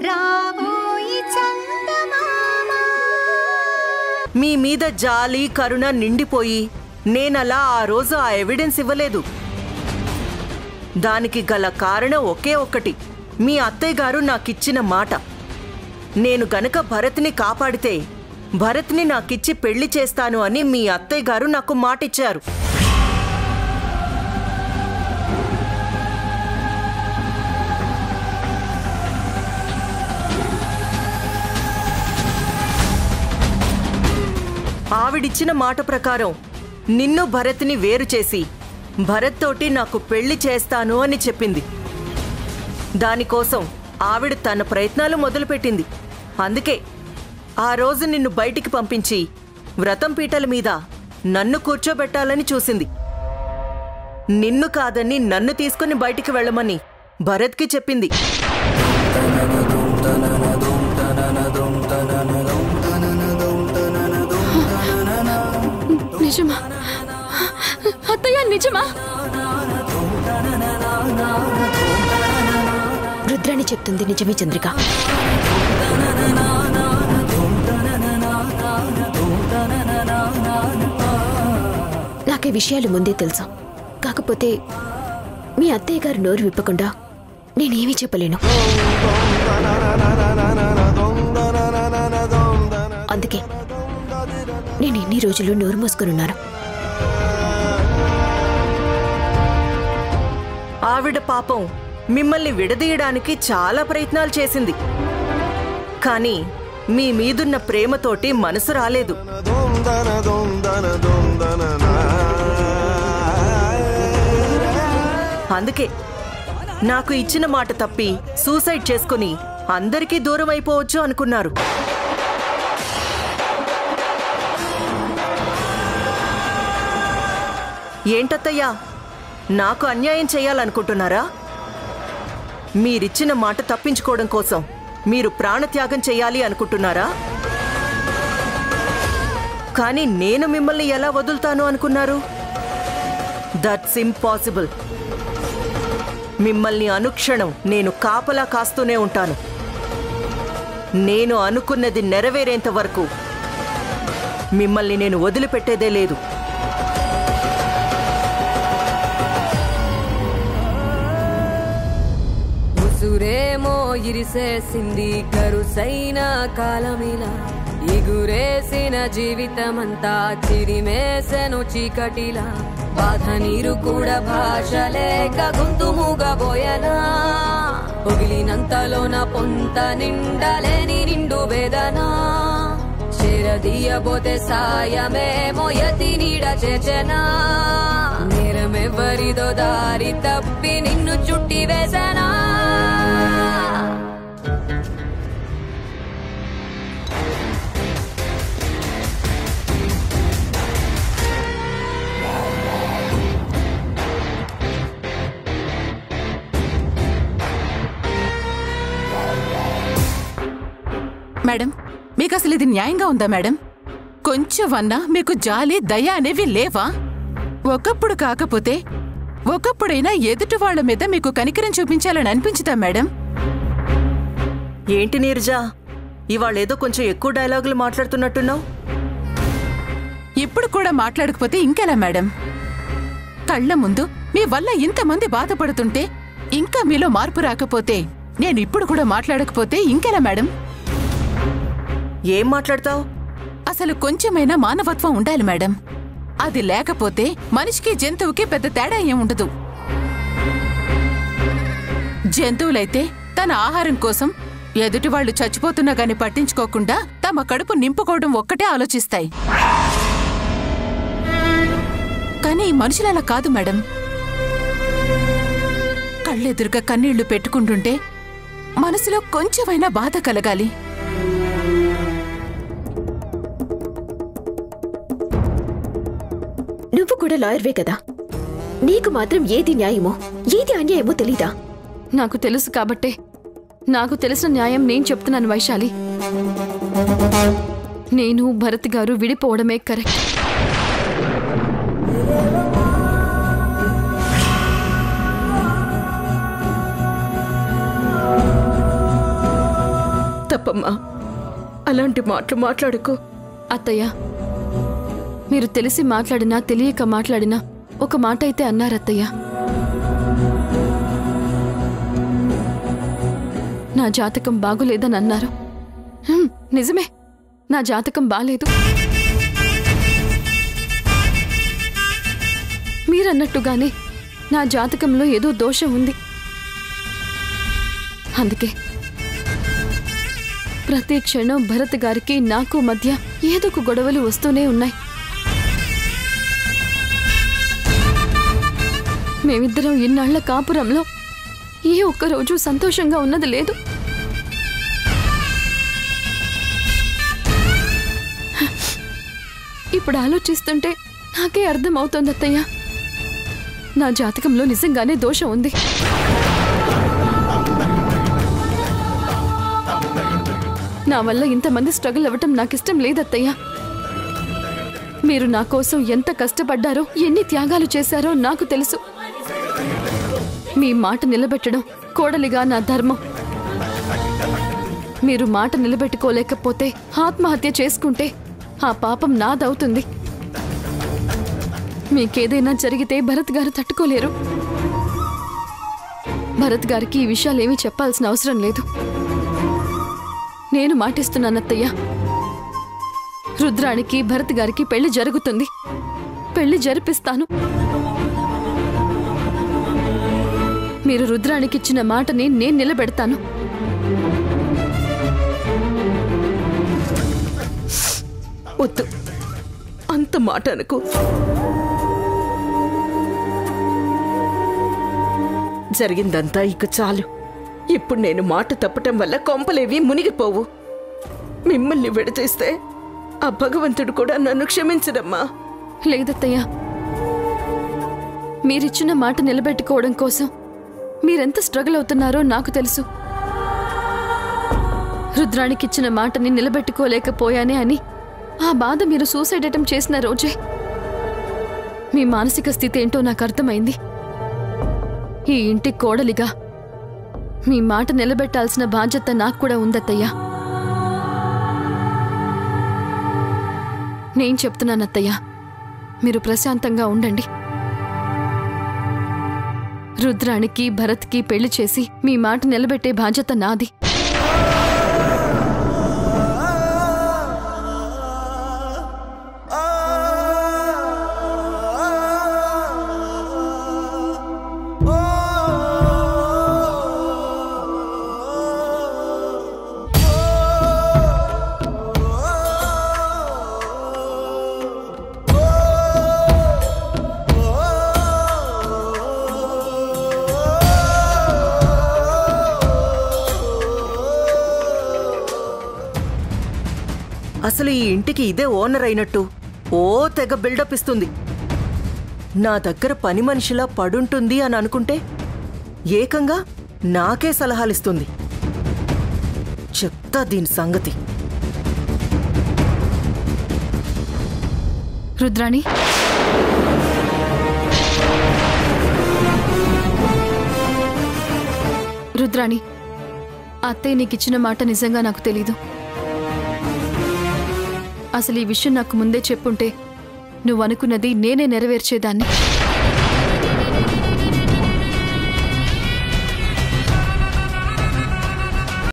రాబోయి చందమామ. మీ మీద జాలి కరుణ నిండిపోయి నేనలా ఆ రోజు ఆ ఎవిడెన్స్ ఇవ్వలేదు. దానికి గల కారణం ఒకే ఒక్కటి, మీ అత్తయ్య గారు నాకిచ్చిన మాట. నేను గనక భరత్ని కాపాడితే భరత్ని నాకిచ్చి పెళ్లి చేస్తాను అని మీ అత్తయ్య గారు నాకు మాటిచ్చారు. ఆవిడిచ్చిన మాట ప్రకారం నిన్ను భరత్ని వేరు చేసి భరత్ తోటి నాకు పెళ్లి చేస్తాను అని చెప్పింది. దానికోసం ఆవిడ తన ప్రయత్నాలు మొదలుపెట్టింది. అందుకే ఆ రోజు నిన్ను బయటికి పంపించి వ్రతం పీటల మీద నన్ను కూర్చోబెట్టాలని చూసింది. నిన్ను కాదని నన్ను తీసుకుని బయటికి వెళ్ళమని భరత్కి చెప్పింది. నిజమా అత్తయ్య? నిజమా? రుద్రాణి చెప్తుంది నిజమే చంద్రిక. నాకు ఈ విషయాలు ముందే తెలుసు. కాకపోతే మీ అత్తయ్య గారు నోరు విప్పకుండా నేనేమీ చెప్పలేను. అందుకే నేను ఇన్ని రోజులు నోరు మూసుకున్నాను. ఆవిడ పాపం మిమ్మల్ని విడదీయడానికి చాలా ప్రయత్నాలు చేసింది. కానీ మీ మీదున్న ప్రేమతోటి మనసు రాలేదు. అందుకే నాకు ఇచ్చిన మాట తప్పి సూసైడ్ చేసుకుని అందరికీ దూరం అయిపోవచ్చు అనుకున్నారు. ఏంటత్తయ్యా, నాకు అన్యాయం చేయాలనుకుంటున్నారా? మీరిచ్చిన మాట తప్పించుకోవడం కోసం మీరు ప్రాణత్యాగం చేయాలి అనుకుంటున్నారా? కానీ నేను మిమ్మల్ని ఎలా వదులుతాను అనుకున్నారు? That's impossible. మిమ్మల్ని అనుక్షణం నేను కాపలా కాస్తూనే ఉంటాను. నేను అనుకున్నది నెరవేరేంత వరకు మిమ్మల్ని నేను వదిలిపెట్టేదే లేదు. ఉసురేమో ఇరిసేసింది కరుసైన కాలమిలా, ఎగురేసిన జీవితమంతా చిరిమేసెను చీకటిలా, బాధ నీరు కూడా భాష లేక గొంతు మూగబోయనా, పొగిలినంతలోన పొంత నిండలేని నిండు వేదనా, చేరదీయబోతే సాయమేమో యతి నీడ చేచెనా, నేరమెవ్వరిదో దారి తప్పి నిన్ను చుట్టి వేసనా. మేడం, మీకు అసలు ఇది న్యాయంగా ఉందా మేడం? కొంచెమన్నా మీకు జాలి దయ అనేవి లేవా? ఒకప్పుడు కాకపోతే ఒకప్పుడైనా ఎదుటి వాళ్ల మీద మీకు కనికరం చూపించాలని అనిపించుతా మేడం? ఏంటి నీరజా, ఇవాళేదో కొంచెం ఎక్కువ డైలాగులు మాట్లాడుతున్నట్టున్నావు. ఇప్పుడు కూడా మాట్లాడకపోతే ఇంకెలా మేడం? కళ్ల ముందు మీ వల్ల ఇంతమంది బాధపడుతుంటే ఇంకా మీలో మార్పు రాకపోతే నేను ఇప్పుడు కూడా మాట్లాడకపోతే ఇంకెలా మేడం? ఏం మాట్లాడతావు? అసలు కొంచెమైనా మానవత్వం ఉండాలి మేడం. అది లేకపోతే మనిషికి జంతువుకి పెద్ద తేడా ఏముండదు. జంతువులైతే తన ఆహారం కోసం ఎదుటి వాళ్లు చచ్చిపోతున్నా గాని పట్టించుకోకుండా తమ కడుపు నింపుకోవడం ఒక్కటే ఆలోచిస్తాయి. కానీ మనుషులలా కాదు మేడం. కళ్ళెదురుగా కన్నీళ్లు పెట్టుకుంటుంటే మనసులో కొంచెమైనా బాధ కలగాలి. నువ్వు కూడా లాయర్వే కదా, నీకు మాత్రం ఏది న్యాయమో ఏది అన్యాయమో తెలీదా? నాకు తెలుసు కాబట్టే నాకు తెలిసిన న్యాయం నేను చెప్తున్నాను వైశాలి. నేను భరత్ గారు విడిపోవడమే కరెక్ట్. ఆపమ్మా, అలాంటి మాటలు మాట్లాడుకో. అత్తయ్య, మీరు తెలిసి మాట్లాడినా తెలియక మాట్లాడినా ఒక మాట అయితే అన్నారత్తయ్య. నా జాతకం బాగులేదని అన్నారు. నిజమే, నా జాతకం బాలేదు. మీరన్నట్టుగానే నా జాతకంలో ఏదో దోషం ఉంది. అందుకే ప్రతి క్షణం భరత్ గారికి నాకు మధ్య ఏదో ఒక గొడవలు వస్తూనే ఉన్నాయి. మేమిద్దరం ఇన్నాళ్ల కాపురంలో ఏ ఒక్కరోజు సంతోషంగా ఉన్నది లేదు. ఇప్పుడు ఆలోచిస్తుంటే నాకే అర్థమవుతోంది అత్తయ్య, నా జాతకంలో నిజంగానే దోషం ఉంది. నా వల్ల ఇంతమంది స్ట్రగుల్ అవ్వటం నాకిష్టం లేదత్తయ్య. మీరు నా కోసం ఎంత కష్టపడ్డారో, ఎన్ని త్యాగాలు చేశారో నాకు తెలుసు. మీ మాట నిలబెట్టడం కోడలిగా నా ధర్మం. మీరు మాట నిలబెట్టుకోలేకపోతే, ఆత్మహత్య చేసుకుంటే ఆ పాపం నాదవుతుంది. మీకేదైనా జరిగితే భరత్ గారు తట్టుకోలేరు. భరత్ గారికి ఈ విషయాలేమీ చెప్పాల్సిన అవసరం లేదు. నేను మాటిస్తున్నానత్తయ్య, రుద్రానికి భరత్ గారికి పెళ్లి జరుగుతుంది. పెళ్లి జరిపిస్తాను. మీరు రుద్రానికిచ్చిన మాటని నేను నిలబెడతాను. వద్దు, అంత మాట అనుకో. జరిగిందంతా ఇక చాలు. ఇప్పుడు నేను మాట తప్పటం వల్ల కొంపలేవి మునిగిపోవు. మిమ్మల్ని విడతీస్తే ఆ భగవంతుడు కూడా నన్ను క్షమించడమ్మా. లేదత్తయ్య, మీరిచ్చిన మాట నిలబెట్టుకోవడం కోసం మీరెంత స్ట్రగుల్ అవుతున్నారో నాకు తెలుసు. రుద్రానికిచ్చిన మాటని నిలబెట్టుకోలేకపోయానే అని ఆ బాధ మీరు సూసైడ్ అటెంప్ట్ చేసిన రోజే మీ మానసిక స్థితి ఏంటో నాకు అర్థమైంది. ఈ ఇంటి కోడలిగా మీ మాట నిలబెట్టాల్సిన బాధ్యత నాకు కూడా ఉందత్తయ్యా. నేను చెప్తున్నానత్తయ్య, మీరు ప్రశాంతంగా ఉండండి. రుద్రానికి భరత్కి పెళ్లి చేసి మీ మాట నిలబెట్టే బాధ్యత నాది. అసలు ఈ ఇంటికి ఇదే ఓనర్ అయినట్టు ఓ తెగ బిల్డప్ ఇస్తుంది. నా దగ్గర పని మనిషిలా పడుంటుంది అని అనుకుంటే ఏకంగా నాకే సలహాలిస్తుంది. చెప్తా దీని సంగతి. రుద్రాణి, రుద్రాణి, అత్తయ్య నీకిచ్చిన మాట నిజంగా నాకు తెలీదు. అసలు ఈ విషయం నాకు ముందే చెప్పుంటే నువ్వు అనుకున్నది నేనే నెరవేర్చేదాన్ని.